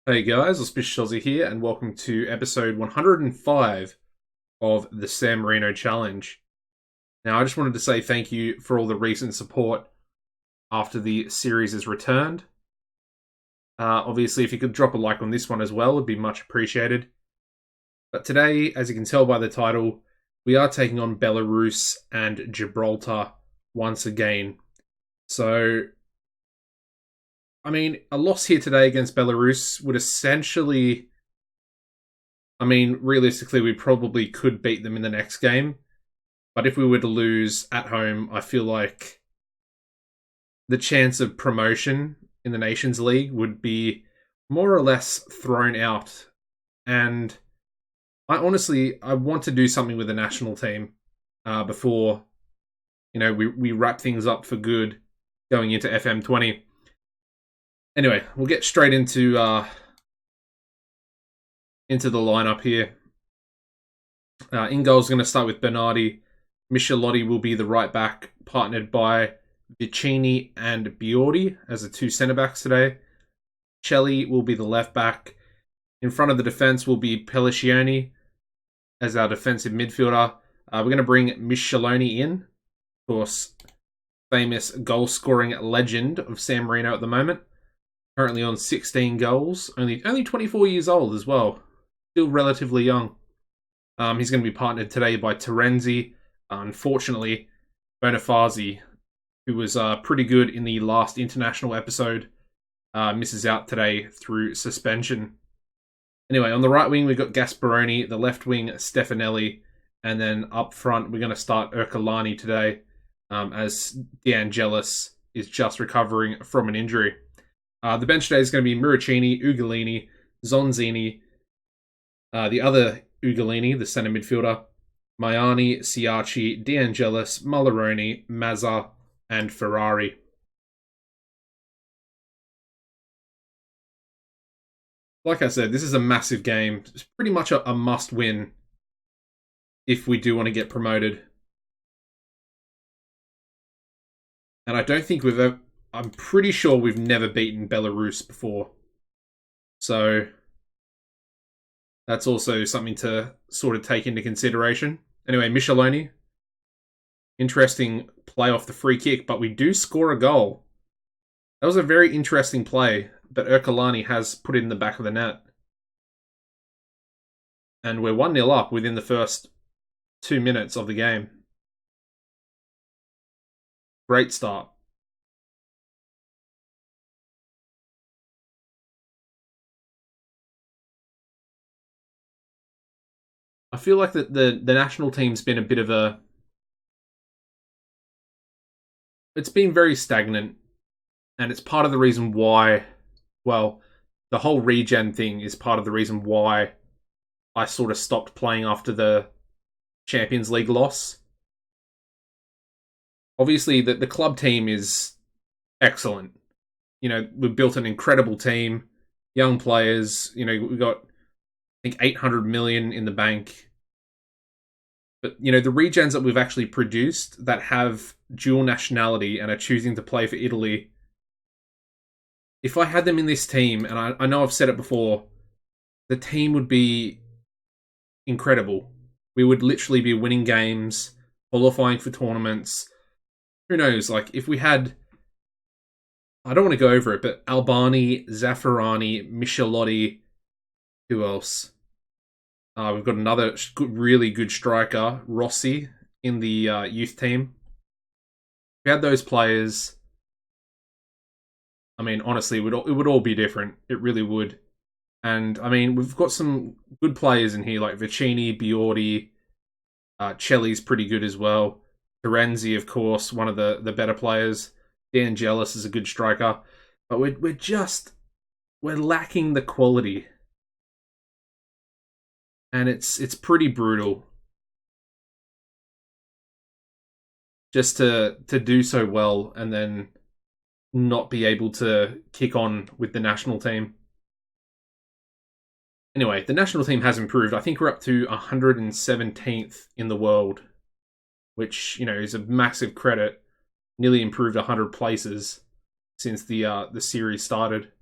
Hey guys, AuspiciousAussie here, and welcome to episode 105 of the San Marino Challenge. Now, I just wanted to say thank you for all the recent support after the series has returned. Obviously, if you could drop a like on this one as well, it'd be much appreciated. But today, as you can tell by the title, we are taking on Belarus and Gibraltar once again. So, a loss here today against Belarus would essentially... realistically, we probably could beat them in the next game. But if we were to lose at home, I feel like the chance of promotion in the Nations League would be more or less thrown out. And I want to do something with the national team before, we wrap things up for good going into FM20. Anyway, we'll get straight into the lineup here. In goal is going to start with Bernardi. Michelotti will be the right back, partnered by Vicini and Biordi as the two centre backs today. Celli will be the left back. In front of the defence will be Pelliccioni as our defensive midfielder. We're going to bring Micheloni in, of course, famous goal-scoring legend of San Marino at the moment. Currently on 16 goals, only 24 years old as well. Still relatively young. He's going to be partnered today by Terenzi. Unfortunately, Bonifazi, who was pretty good in the last international episode, misses out today through suspension. Anyway, on the right wing, we've got Gasparoni, the left wing, Stefanelli, and then up front, we're going to start Ercolani today, as De Angelis is just recovering from an injury. The bench today is going to be Muricini, Ugolini, Zonzini, the other Ugolini, the centre midfielder, Maiani, Siaci, De Angelis, Mallaroni, Mazza, and Ferrari. Like I said, this is a massive game. It's pretty much a must-win if we do want to get promoted. And I don't think I'm pretty sure we've never beaten Belarus before. So that's also something to sort of take into consideration. Anyway, Micheloni. Interesting play off the free kick, but we do score a goal. That was a very interesting play, but Ercolani has put it in the back of the net. And we're 1-0 up within the first 2 minutes of the game. Great start. I feel like the national team's been a bit of a... It's been very stagnant, and it's part of the reason why... Well, the whole regen thing is part of the reason why I sort of stopped playing after the Champions League loss. Obviously, the club team is excellent. We've built an incredible team, young players. We've got, I think, 800 million in the bank. But, the regens that we've actually produced that have dual nationality and are choosing to play for Italy, if I had them in this team, and I know I've said it before, the team would be incredible. We would literally be winning games, qualifying for tournaments. Who knows, if we had... I don't want to go over it, but Albani, Zaffarani, Michelotti, who else? We've got another really good striker, Rossi, in the youth team. If we had those players, honestly, it would all be different. It really would. And, we've got some good players in here, like Vicini, Biordi, Celli's pretty good as well. Terenzi, of course, one of the better players. De Angelis is a good striker. But we're lacking the quality. And it's pretty brutal. Just to do so well and then not be able to kick on with the national team. Anyway, the national team has improved. I think we're up to 117th in the world, which, is a massive credit. Nearly improved 100 places since the series started.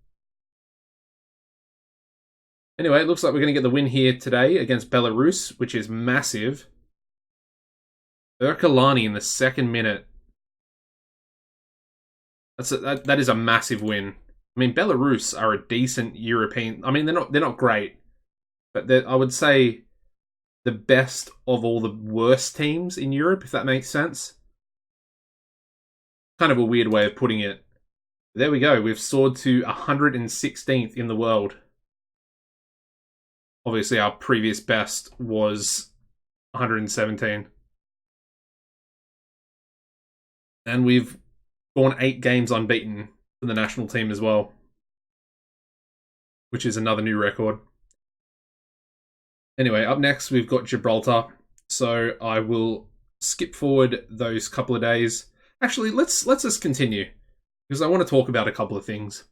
Anyway, it looks like we're going to get the win here today against Belarus, which is massive. Ercolani in the 2nd minute. That is a massive win. I mean, Belarus are a decent European. I mean, they're not great, but I would say the best of all the worst teams in Europe, if that makes sense. Kind of a weird way of putting it. There we go. We've soared to 116th in the world. Obviously, our previous best was 117. And we've gone 8 games unbeaten for the national team as well, which is another new record. Anyway, up next, we've got Gibraltar. So I will skip forward those couple of days. Actually, let's just continue, because I want to talk about a couple of things.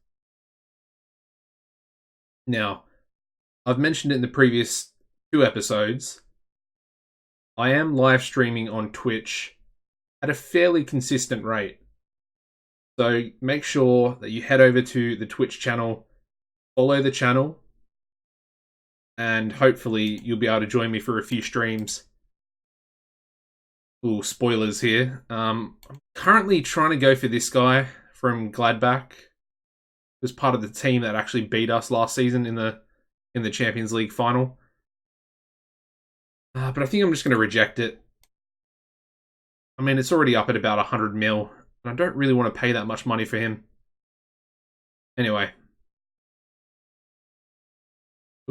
Now, I've mentioned it in the previous 2 episodes. I am live streaming on Twitch at a fairly consistent rate. So make sure that you head over to the Twitch channel, follow the channel, and hopefully you'll be able to join me for a few streams. Ooh, spoilers here. I'm currently trying to go for this guy from Gladbach. He was part of the team that actually beat us last season in the Champions League final. But I think I'm just going to reject it. I mean, it's already up at about 100 mil, and I don't really want to pay that much money for him. Anyway.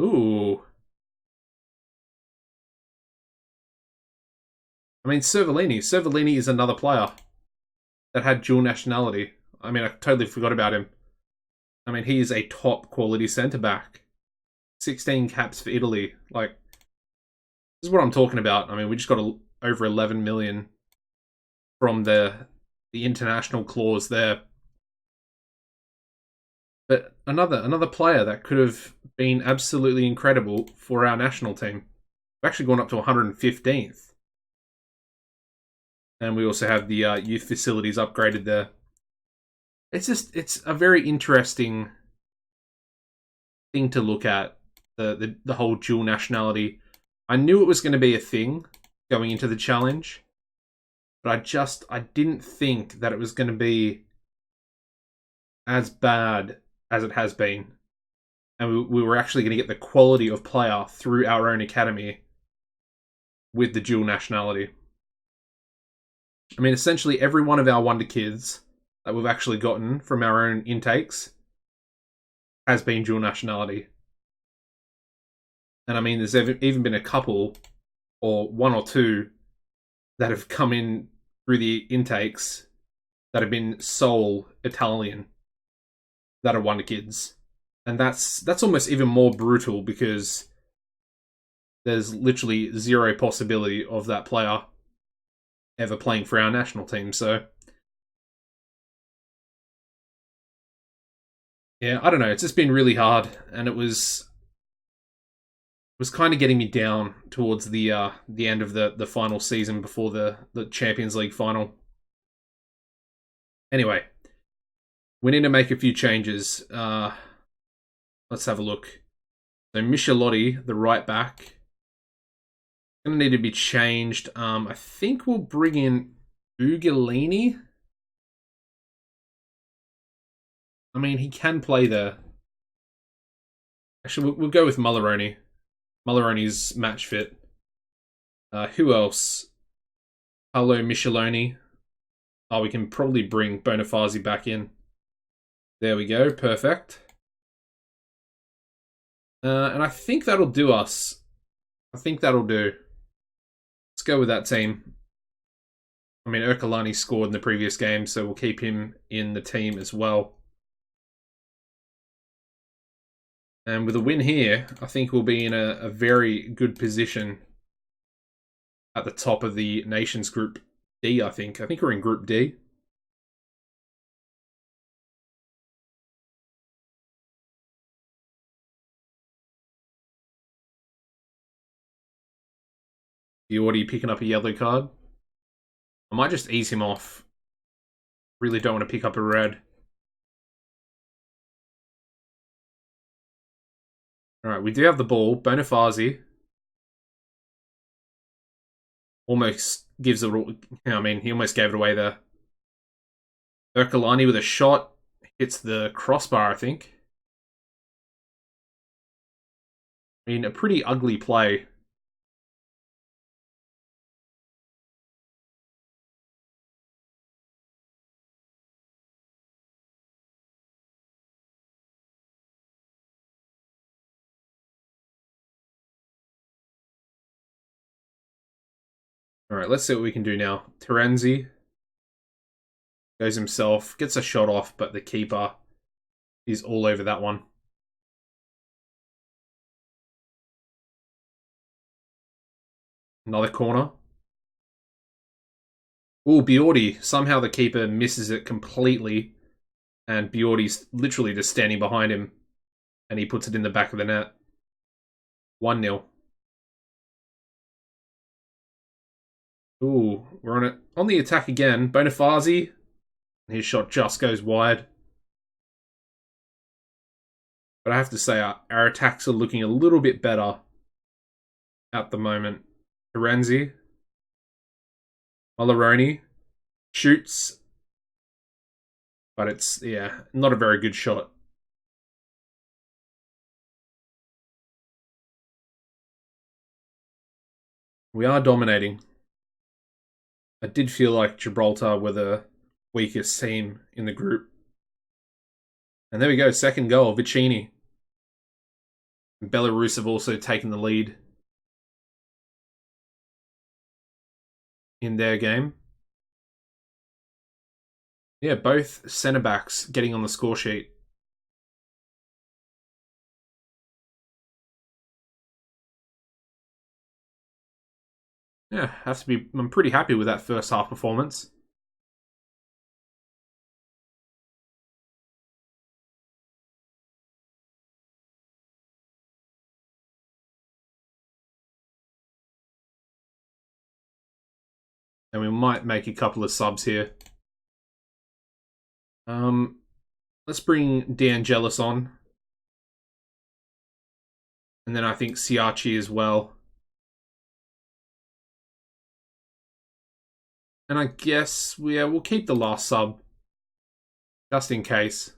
Ooh. I mean, Cervellini is another player that had dual nationality. I mean, I totally forgot about him. I mean, he is a top quality centre-back. 16 caps for Italy. Like, this is what I'm talking about. I mean, we just got over 11 million from the international clause there. But another player that could have been absolutely incredible for our national team. We've actually gone up to 115th. And we also have the youth facilities upgraded there. It's a very interesting thing to look at, the whole dual nationality. I knew it was going to be a thing going into the challenge, but I didn't think that it was going to be as bad as it has been. And we were actually going to get the quality of player through our own academy with the dual nationality. I mean, essentially every one of our wonder kids that we've actually gotten from our own intakes has been dual nationality. And I mean, there's even been a couple, or 1 or 2, that have come in through the intakes that have been sole Italian, that are wonder kids. And that's almost even more brutal, because there's literally zero possibility of that player ever playing for our national team. So yeah, I don't know. It's just been really hard, and it was kind of getting me down towards the end of the final season before the Champions League final. Anyway, we need to make a few changes. Let's have a look. So Michelotti, the right back, going to need to be changed. I think we'll bring in Ugolini. I mean, he can play there. Actually, we'll go with Mulleroni. Mulleroni's match fit. Who else? Paolo Micheloni. Oh, we can probably bring Bonifazi back in. There we go. Perfect. And I think that'll do us. I think that'll do. Let's go with that team. I mean, Ercolani scored in the previous game, so we'll keep him in the team as well. And with a win here, I think we'll be in a very good position at the top of the Nations Group D, I think. I think we're in Group D. You already picking up a yellow card? I might just ease him off. Really don't want to pick up a red. All right, we do have the ball. Bonifazi almost gives it. I mean, he almost gave it away there. Ercolani with a shot hits the crossbar, I think. I mean, a pretty ugly play. All right, let's see what we can do now. Terenzi goes himself, gets a shot off, but the keeper is all over that one. Another corner. Ooh, Biordi. Somehow the keeper misses it completely, and Biordi's literally just standing behind him, and he puts it in the back of the net. 1-0. Ooh, we're on it. On the attack again. Bonifazi. His shot just goes wide. But I have to say, our attacks are looking a little bit better at the moment. Terenzi. Malaroni. Shoots. But it's, yeah, not a very good shot. We are dominating. I did feel like Gibraltar were the weakest team in the group. And there we go, second goal, Vicini. Belarus have also taken the lead in their game. Yeah, both centre-backs getting on the score sheet. Yeah, I'm pretty happy with that first half performance. And we might make a couple of subs here. Let's bring DeAngelis on. And then I think Siachi as well. And I guess we'll keep the last sub. Just in case.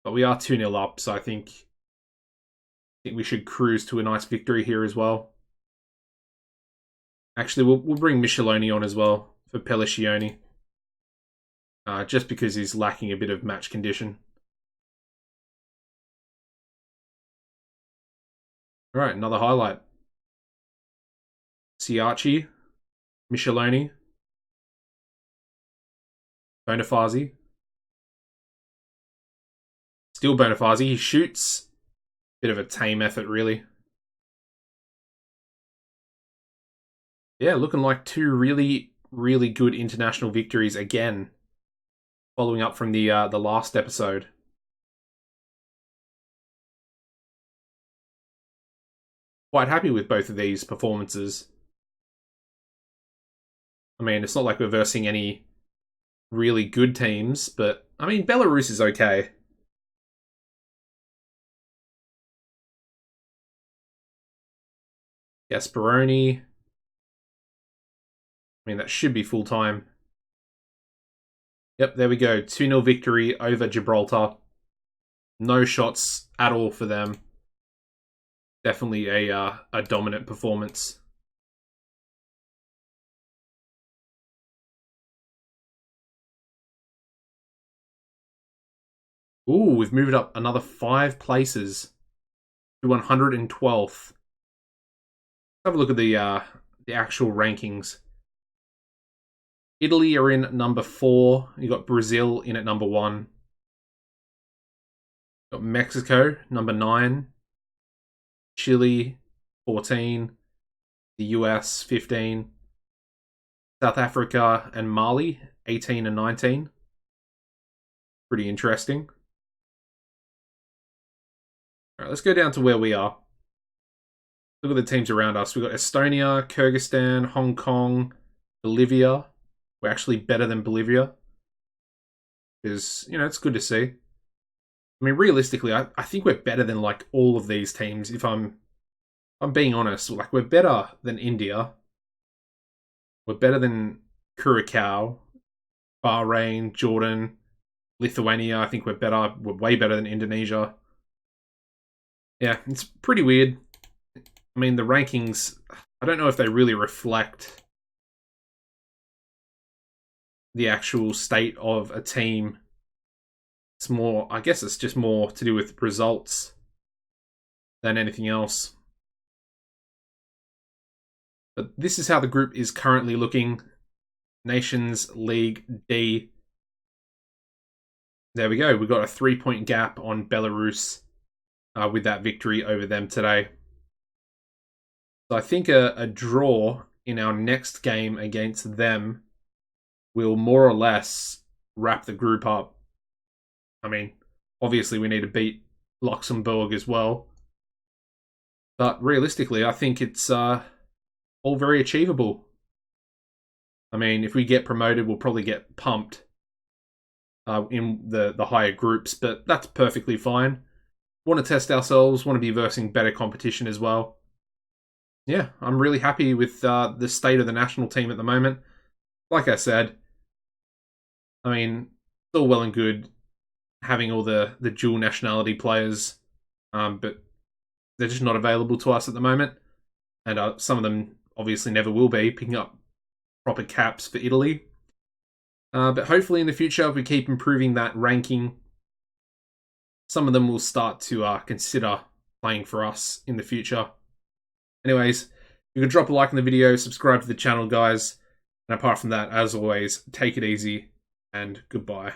But we are 2-0 up, so I think we should cruise to a nice victory here as well. Actually, we'll bring Micheloni on as well for Pelliccioni. Just because he's lacking a bit of match condition. Alright, another highlight. Siachi, Micheloni, Bonifazi. Still Bonifazi. He shoots. Bit of a tame effort, really. Yeah, looking like two really, really good international victories again. Following up from the last episode. Quite happy with both of these performances. I mean, it's not like we're versing any really good teams, but I mean, Belarus is okay. Gasparoni. I mean, that should be full time. Yep, there we go. 2-0 victory over Gibraltar. No shots at all for them. Definitely a dominant performance. Ooh, we've moved up another 5 places to 112th. Have a look at the actual rankings. Italy are in number 4. You got Brazil in at number 1. Got Mexico, number 9. Chile, 14. The US, 15. South Africa and Mali, 18 and 19. Pretty interesting. Alright, let's go down to where we are. Look at the teams around us. We've got Estonia, Kyrgyzstan, Hong Kong, Bolivia. We're actually better than Bolivia. Because, it's good to see. I mean, realistically, I think we're better than like all of these teams. If I'm being honest, like we're better than India. We're better than Curacao, Bahrain, Jordan, Lithuania. I think we're better. We're way better than Indonesia. Yeah, it's pretty weird. I mean, the rankings, I don't know if they really reflect the actual state of a team. It's more, I guess it's just more to do with results than anything else. But this is how the group is currently looking. Nations League D. There we go. We got a 3-point gap on Belarus with that victory over them today. So I think a draw in our next game against them will more or less wrap the group up. I mean, obviously we need to beat Luxembourg as well. But realistically, I think it's all very achievable. I mean, if we get promoted, we'll probably get pumped in the higher groups, but that's perfectly fine. Want to test ourselves, want to be versing better competition as well. Yeah, I'm really happy with the state of the national team at the moment. Like I said, I mean, it's all well and good having all the dual nationality players, but they're just not available to us at the moment. And some of them obviously never will be, picking up proper caps for Italy. But hopefully in the future, if we keep improving that ranking, some of them will start to consider playing for us in the future. Anyways, you can drop a like on the video, subscribe to the channel, guys. And apart from that, as always, take it easy and goodbye.